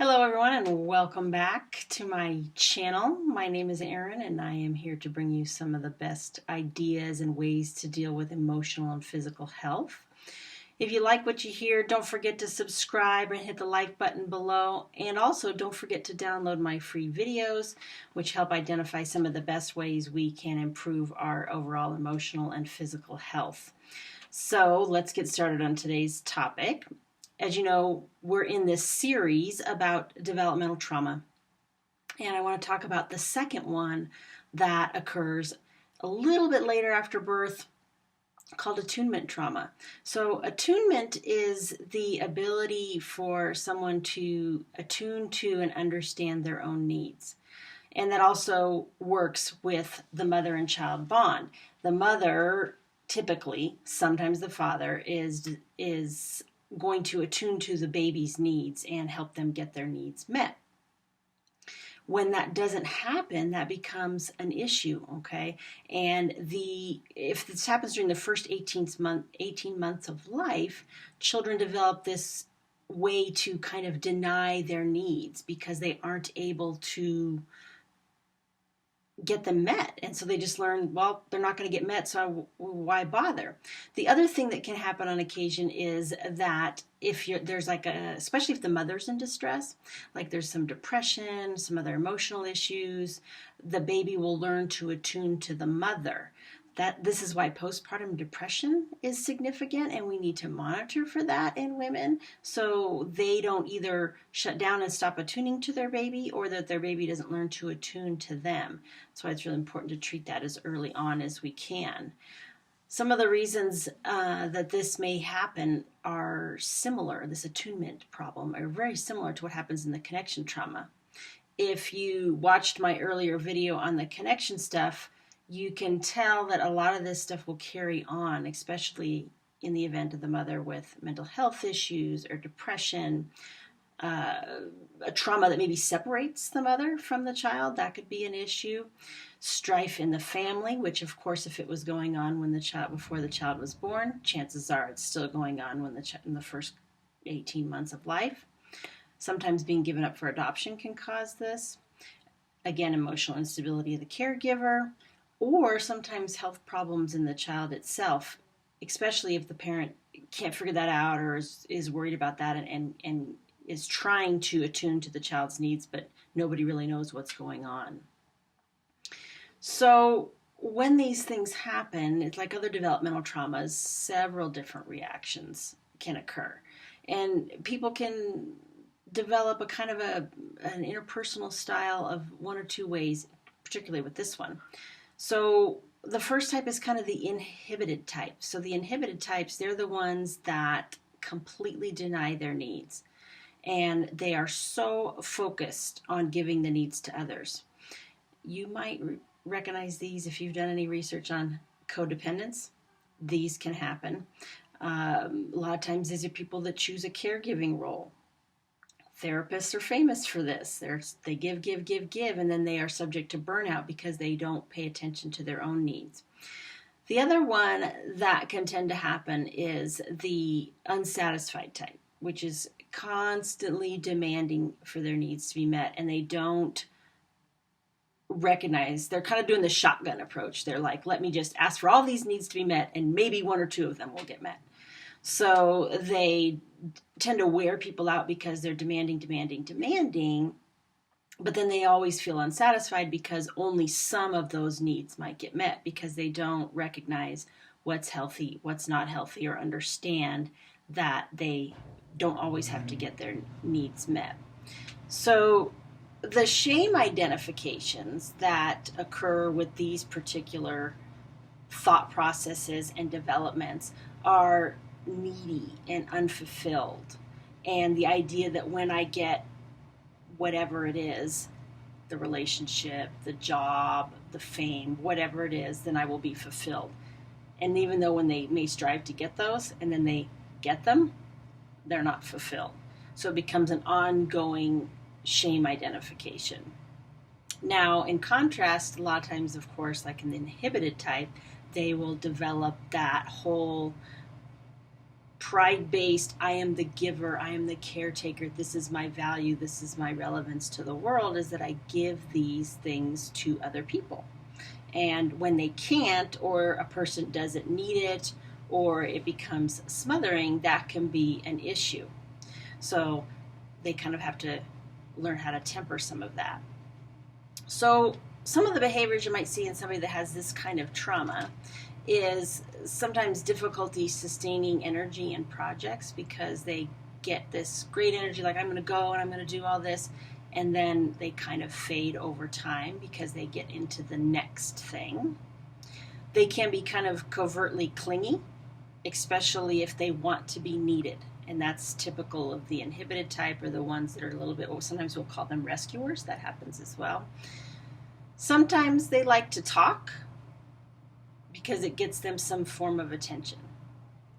Hello everyone and welcome back to my channel. My name is Erin and I am here to bring you some of the best ideas and ways to deal with emotional and physical health. If you like what you hear, don't forget to subscribe and hit the like button below, and also don't forget to download my free videos which help identify some of the best ways we can improve our overall emotional and physical health. So let's get started on today's topic. As you know, we're in this series about developmental trauma, and I want to talk about the second one that occurs a little bit later after birth, called attunement trauma. So attunement is the ability for someone to attune to and understand their own needs. And that also works with the mother and child bond. The mother, typically, sometimes the father, is going to attune to the baby's needs and help them get their needs met. When that doesn't happen, that becomes an issue, okay? And if this happens during the first 18 months of life, children develop this way to kind of deny their needs because they aren't able to get them met, and so they just learn, well, they're not going to get met, so why bother? The other thing that can happen on occasion is that there's especially if the mother's in distress, like there's some depression, some other emotional issues, the baby will learn to attune to the mother. This is why postpartum depression is significant, and we need to monitor for that in women so they don't either shut down and stop attuning to their baby, or that their baby doesn't learn to attune to them. That's why it's really important to treat that as early on as we can. Some of the reasons that this may happen are similar. This attunement problem are very similar to what happens in the connection trauma. If you watched my earlier video on the connection stuff, you can tell that a lot of this stuff will carry on, especially in the event of the mother with mental health issues or depression, a trauma that maybe separates the mother from the child. That could be an issue. Strife in the family, which of course, if it was going on before the child was born, chances are it's still going on in the first 18 months of life. Sometimes being given up for adoption can cause this. Again, emotional instability of the caregiver, or sometimes health problems in the child itself, especially if the parent can't figure that out or is worried about that and is trying to attune to the child's needs, but nobody really knows what's going on. So when these things happen, it's like other developmental traumas, several different reactions can occur. And people can develop a kind of an interpersonal style of one or two ways, particularly with this one. So the first type is kind of the inhibited type. So the inhibited types, they're the ones that completely deny their needs. And they are so focused on giving the needs to others. You might recognize these if you've done any research on codependence. These can happen. A lot of times these are people that choose a caregiving role. Therapists are famous for this. They give, and then they are subject to burnout because they don't pay attention to their own needs. The other one that can tend to happen is the unsatisfied type, which is constantly demanding for their needs to be met, and they don't recognize, they're kind of doing the shotgun approach. They're like, let me just ask for all these needs to be met, and maybe one or two of them will get met. So they tend to wear people out because they're demanding, but then they always feel unsatisfied because only some of those needs might get met because they don't recognize what's healthy, what's not healthy, or understand that they don't always have to get their needs met. So the shame identifications that occur with these particular thought processes and developments are needy and unfulfilled, and the idea that when I get whatever it is, the relationship, the job, the fame, whatever it is, then I will be fulfilled. And even though when they may strive to get those and then they get them, they're not fulfilled. So it becomes an ongoing shame identification. Now, in contrast, a lot of times, of course, like in the inhibited type, they will develop that whole pride-based, I am the giver, I am the caretaker, this is my value, this is my relevance to the world, is that I give these things to other people. And when they can't, or a person doesn't need it, or it becomes smothering, that can be an issue. So they kind of have to learn how to temper some of that. So some of the behaviors you might see in somebody that has this kind of trauma is sometimes difficulty sustaining energy in projects, because they get this great energy, like I'm going to go and I'm going to do all this, and then they kind of fade over time because they get into the next thing. They can be kind of covertly clingy, especially if they want to be needed. And that's typical of the inhibited type, or the ones that are a little bit, sometimes we'll call them rescuers. That happens as well. Sometimes they like to talk because it gets them some form of attention.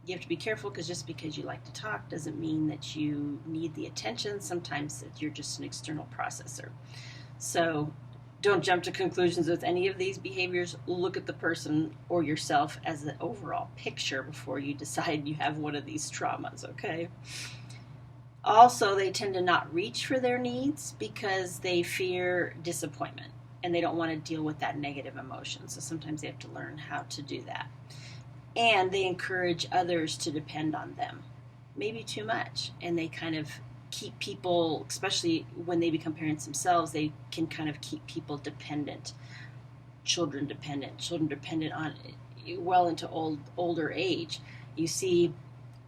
You have to be careful, because just because you like to talk doesn't mean that you need the attention. Sometimes you're just an external processor. So don't jump to conclusions with any of these behaviors. Look at the person or yourself as an overall picture before you decide you have one of these traumas, okay? Also, they tend to not reach for their needs because they fear disappointment, and they don't want to deal with that negative emotion. So sometimes they have to learn how to do that. And they encourage others to depend on them, maybe too much. And they kind of keep people, especially when they become parents themselves, they can kind of keep people dependent, children dependent on well into older age. You see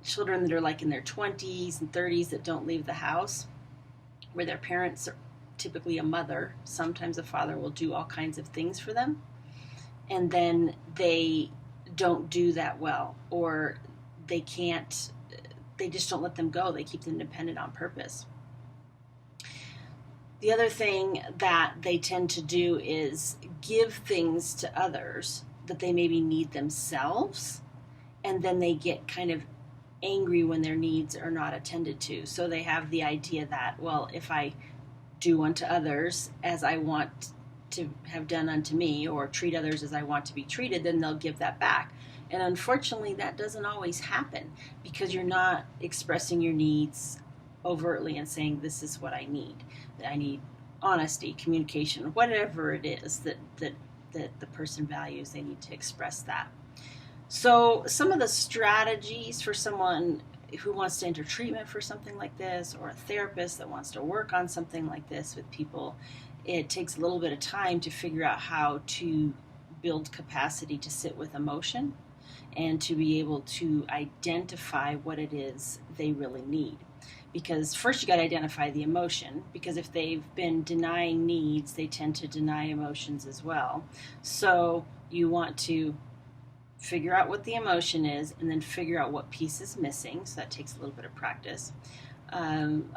children that are like in their 20s and 30s that don't leave the house, where their parents are typically a mother, sometimes a father, will do all kinds of things for them, and then they don't do that well, or they just don't let them go. They keep them dependent on purpose. The other thing that they tend to do is give things to others that they maybe need themselves, and then they get kind of angry when their needs are not attended to. So they have the idea that, well, if I do unto others as I want to have done unto me, or treat others as I want to be treated, then they'll give that back. And unfortunately, that doesn't always happen, because you're not expressing your needs overtly and saying, this is what I need. I need honesty, communication, whatever it is that the person values, they need to express that. So some of the strategies for someone who wants to enter treatment for something like this, or a therapist that wants to work on something like this with people, it takes a little bit of time to figure out how to build capacity to sit with emotion and to be able to identify what it is they really need. Because first you got to identify the emotion, because if they've been denying needs, they tend to deny emotions as well. So you want to figure out what the emotion is, and then figure out what piece is missing. So that takes a little bit of practice.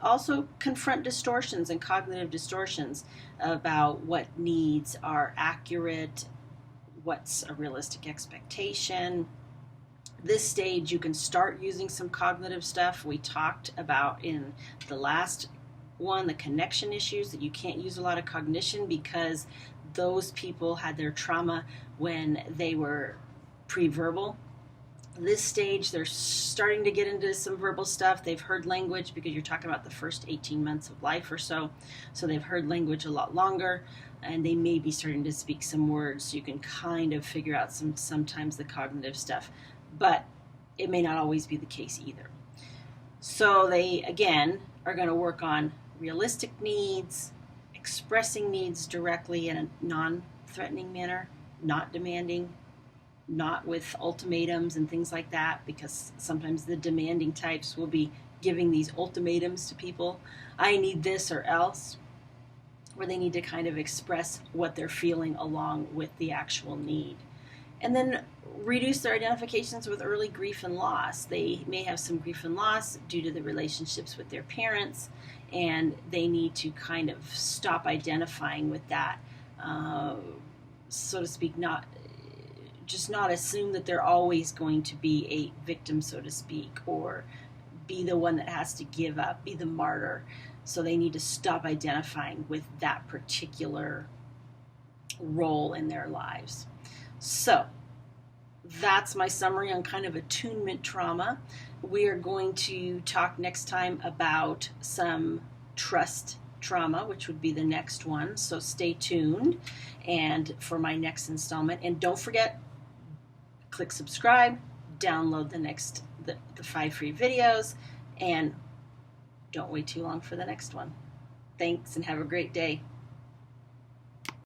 Also confront distortions and cognitive distortions about what needs are accurate, what's a realistic expectation. This stage you can start using some cognitive stuff. We talked about in the last one, the connection issues, that you can't use a lot of cognition because those people had their trauma when they were pre-verbal. This stage, they're starting to get into some verbal stuff. They've heard language, because you're talking about the first 18 months of life or so. So they've heard language a lot longer, and they may be starting to speak some words. So you can kind of figure out sometimes the cognitive stuff, but it may not always be the case either. So they, again, are going to work on realistic needs, expressing needs directly in a non-threatening manner, not demanding, not with ultimatums and things like that, because sometimes the demanding types will be giving these ultimatums to people. I need this or else, where they need to kind of express what they're feeling along with the actual need. And then reduce their identifications with early grief and loss. They may have some grief and loss due to the relationships with their parents, and they need to kind of stop identifying with that, so to speak, not assume that they're always going to be a victim, so to speak, or be the one that has to give up, be the martyr. So they need to stop identifying with that particular role in their lives. So that's my summary on kind of attunement trauma. We are going to talk next time about some trust trauma, which would be the next one. So stay tuned and for my next installment. And don't forget, click subscribe, download the 5 free videos, and don't wait too long for the next one. Thanks and have a great day.